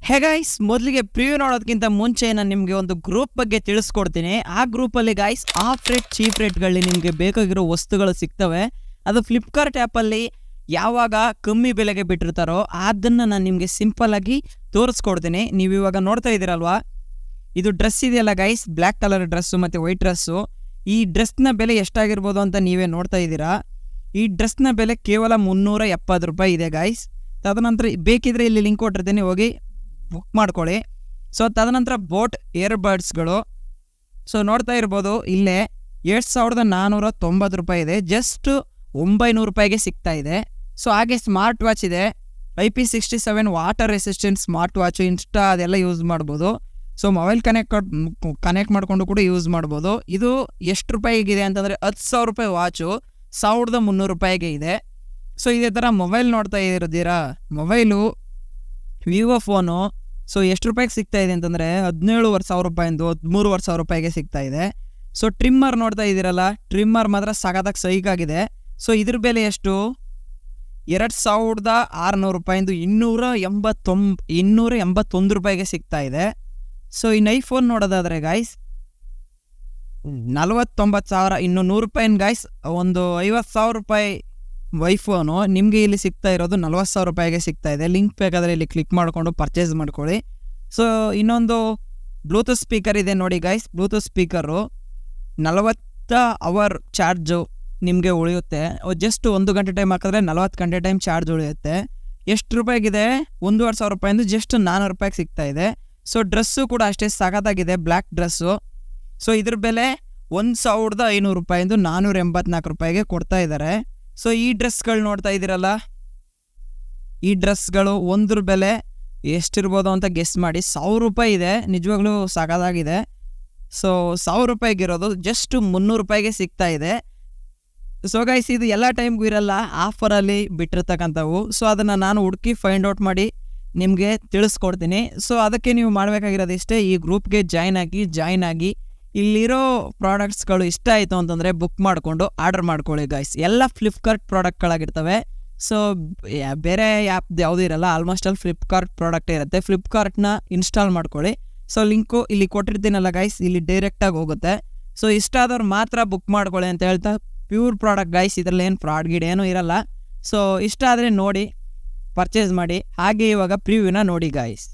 Hey guys, ಮೊದಲಿಗೆ preview ನೋಡೋದಕ್ಕಿಂತ ಮುಂಚೆ ನಾನು ನಿಮಗೆ ಒಂದು ಗ್ರೂಪ್ ಬಗ್ಗೆ ತಿಳಿಸ್ಕೊಡ್ತೀನಿ. ಆ ಗ್ರೂಪಲ್ಲಿ ಗೈಸ್ ಆಫ್ ರೇಟ್ ಚೀಪ್ ರೇಟ್ಗಳಲ್ಲಿ ನಿಮಗೆ ಬೇಕಾಗಿರೋ ವಸ್ತುಗಳು ಸಿಗ್ತವೆ. ಅದು ಫ್ಲಿಪ್ಕಾರ್ಟ್ ಆ್ಯಪಲ್ಲಿ ಯಾವಾಗ ಕಮ್ಮಿ ಬೆಲೆಗೆ ಬಿಟ್ಟಿರ್ತಾರೋ ಅದನ್ನು ನಾನು ನಿಮಗೆ ಸಿಂಪಲ್ಲಾಗಿ ತೋರಿಸ್ಕೊಡ್ತೀನಿ. ನೀವು ಇವಾಗ ನೋಡ್ತಾ ಇದ್ದೀರಲ್ವಾ, ಇದು ಡ್ರೆಸ್ ಇದೆಯಲ್ಲ ಗೈಸ್, ಬ್ಲ್ಯಾಕ್ ಕಲರ್ ಡ್ರೆಸ್ಸು ಮತ್ತು ವೈಟ್ ಡ್ರೆಸ್ಸು. ಈ ಡ್ರೆಸ್ನ ಬೆಲೆ ಎಷ್ಟಾಗಿರ್ಬೋದು ಅಂತ ನೀವೇ ನೋಡ್ತಾ ಇದ್ದೀರಾ. ಈ ಡ್ರೆಸ್ನ ಬೆಲೆ ಕೇವಲ 370 ರೂಪಾಯಿ ಇದೆ ಗೈಸ್. ತದನಂತರ ಬೇಕಿದ್ರೆ ಇಲ್ಲಿ ಲಿಂಕ್ ಕೊಟ್ಟಿರ್ತೀನಿ, ಹೋಗಿ ಬುಕ್ ಮಾಡ್ಕೊಳ್ಳಿ. ಸೊ ತದನಂತರ ಬೋಟ್ ಇಯರ್ಬಡ್ಸ್ಗಳು ನೋಡ್ತಾ ಇರ್ಬೋದು, ಇಲ್ಲೇ 7490 ರೂಪಾಯಿ ಇದೆ, ಜಸ್ಟ್ 900 ರೂಪಾಯಿಗೆ ಸಿಗ್ತಾ ಇದೆ. ಹಾಗೆ ಸ್ಮಾರ್ಟ್ ವಾಚ್ ಇದೆ, IP67 water resistant smart watch. Insta ಅದೆಲ್ಲ ಯೂಸ್ ಮಾಡ್ಬೋದು. ಮೊಬೈಲ್ ಕನೆಕ್ಟ್ ಮಾಡಿಕೊಂಡು ಕೂಡ ಯೂಸ್ ಮಾಡ್ಬೋದು. ಇದು ಎಷ್ಟು ರೂಪಾಯಿಗಿದೆ ಅಂತಂದರೆ 10,000 ರೂಪಾಯಿ ವಾಚು 1300 ರೂಪಾಯಿಗೆ ಇದೆ. ಇದೇ ಥರ ಮೊಬೈಲ್ ನೋಡ್ತಾ ಇರೋದಿರಾ, ಮೊಬೈಲು ವಿವೋ ಫೋನು ಎಷ್ಟು ರೂಪಾಯಿಗೆ ಸಿಗ್ತಾ ಇದೆ ಅಂತಂದರೆ 17,500 ರೂಪಾಯಿಂದು 13,500 ರೂಪಾಯಿಗೆ ಸಿಗ್ತಾ ಇದೆ. ಟ್ರಿಮ್ಮರ್ ನೋಡ್ತಾ ಇದ್ದೀರಲ್ಲ, ಟ್ರಿಮ್ಮರ್ ಮಾತ್ರ ಸಖತ್ತಾಗಿ ಸೈಕಾಗಿದೆ. ಇದ್ರ ಬೆಲೆ ಎಷ್ಟು? 2,600 ರೂಪಾಯಿಂದು 281 ರೂಪಾಯಿಗೆ ಸಿಗ್ತಾ ಇದೆ. ಇನ್ನು ಐಫೋನ್ ನೋಡೋದಾದರೆ ಗಾಯ್ಸ್ 49,000, ಇನ್ನು 100 ರೂಪಾಯಿನ ಗಾಯ್ಸ್ ಒಂದು 50,000 ರೂಪಾಯಿ ಐಫೋನು ನಿಮಗೆ ಇಲ್ಲಿ ಸಿಗ್ತಾ ಇರೋದು 40,000 ರೂಪಾಯಿಗೆ ಸಿಗ್ತಾ ಇದೆ. ಲಿಂಕ್ ಬೇಕಾದರೆ ಇಲ್ಲಿ ಕ್ಲಿಕ್ ಮಾಡಿಕೊಂಡು ಪರ್ಚೇಸ್ ಮಾಡ್ಕೊಳ್ಳಿ. ಇನ್ನೊಂದು ಬ್ಲೂಟೂತ್ ಸ್ಪೀಕರ್ ಇದೆ ನೋಡಿ guys, Bluetooth speaker 40 hour charge ನಿಮಗೆ ಉಳಿಯುತ್ತೆ. ಜಸ್ಟ್ 1 ಗಂಟೆ ಟೈಮ್ ಹಾಕಿದ್ರೆ 40 ಗಂಟೆ ಟೈಮ್ ಚಾರ್ಜ್ ಉಳಿಯುತ್ತೆ. ಎಷ್ಟು ರೂಪಾಯಿಗಿದೆ? 1,500 ರೂಪಾಯಿಂದ ಜಸ್ಟ್ 400 ರೂಪಾಯಿಗೆ ಸಿಗ್ತಾ ಇದೆ. ಡ್ರೆಸ್ಸು ಕೂಡ ಅಷ್ಟೇ ಸಖತ್ತಾಗಿದೆ, ಬ್ಲ್ಯಾಕ್ ಡ್ರೆಸ್ಸು. ಇದ್ರ ಬೆಲೆ 1,500 ರೂಪಾಯಿಂದ 484 ರೂಪಾಯಿಗೆ ಕೊಡ್ತಾ ಇದ್ದಾರೆ. ಈ ಡ್ರೆಸ್ಗಳು ನೋಡ್ತಾ ಇದ್ದೀರಲ್ಲ, ಈ ಡ್ರೆಸ್ಗಳು ಒಂದ್ರ ಬೆಲೆ ಎಷ್ಟಿರ್ಬೋದು ಅಂತ ಗೆಸ್ ಮಾಡಿ. 1,000 ರೂಪಾಯಿ ಇದೆ, ನಿಜವಾಗ್ಲೂ ಸಖತ್ತಾಗಿದೆ. 1,000 ರೂಪಾಯಿಗಿರೋದು ಜಸ್ಟ್ 300 ರೂಪಾಯಿಗೆ ಸಿಗ್ತಾ ಇದೆ. ಗೈಸ್, ಇದು ಎಲ್ಲ ಟೈಮ್ಗೂ ಇರಲ್ಲ, ಆಫರಲ್ಲಿ ಬಿಟ್ಟಿರ್ತಕ್ಕಂಥವು. ಅದನ್ನು ನಾನು ಹುಡುಕಿ ಫೈಂಡ್ ಔಟ್ ಮಾಡಿ ನಿಮಗೆ ತಿಳಿಸ್ಕೊಡ್ತೀನಿ. ಅದಕ್ಕೆ ನೀವು ಮಾಡಬೇಕಾಗಿರೋದು ಇಷ್ಟೇ, ಈ ಗ್ರೂಪ್ಗೆ ಜಾಯ್ನ್ ಆಗಿ ಇಲ್ಲಿರೋ ಪ್ರಾಡಕ್ಟ್ಸ್ಗಳು ಇಷ್ಟ ಆಯಿತು ಅಂತಂದರೆ ಬುಕ್ ಮಾಡಿಕೊಂಡು ಆರ್ಡರ್ ಮಾಡ್ಕೊಳ್ಳಿ ಗೈಸ್. ಎಲ್ಲ ಫ್ಲಿಪ್ಕಾರ್ಟ್ ಪ್ರಾಡಕ್ಟ್ಗಳಾಗಿರ್ತವೆ. ಬೇರೆ ಆ್ಯಪ್ ಯಾವುದೂ ಇರಲ್ಲ, ಆಲ್ಮೋಸ್ಟ್ ಅಲ್ಲಿ ಫ್ಲಿಪ್ಕಾರ್ಟ್ ಪ್ರಾಡಕ್ಟೇ ಇರುತ್ತೆ. ಫ್ಲಿಪ್ಕಾರ್ಟ್ನ ಇನ್ಸ್ಟಾಲ್ ಮಾಡ್ಕೊಳ್ಳಿ. ಲಿಂಕು ಇಲ್ಲಿ ಕೊಟ್ಟಿರ್ತೀನಲ್ಲ ಗೈಸ್, ಇಲ್ಲಿ ಡೈರೆಕ್ಟಾಗಿ ಹೋಗುತ್ತೆ. ಇಷ್ಟ ಆದವ್ರು ಮಾತ್ರ ಬುಕ್ ಮಾಡ್ಕೊಳ್ಳಿ ಅಂತ ಹೇಳ್ತಾ, ಪ್ಯೂರ್ ಪ್ರಾಡಕ್ಟ್ ಗೈಸ್, ಇದರಲ್ಲಿ ಏನು ಫ್ರಾಡ್ ಗಿಡ್ ಏನೂ ಇರಲ್ಲ. ಇಷ್ಟ ಆದರೆ ನೋಡಿ ಪರ್ಚೇಸ್ ಮಾಡಿ. ಹಾಗೆ ಇವಾಗ ಪ್ರಿವ್ಯೂನ ನೋಡಿ ಗೈಸ್.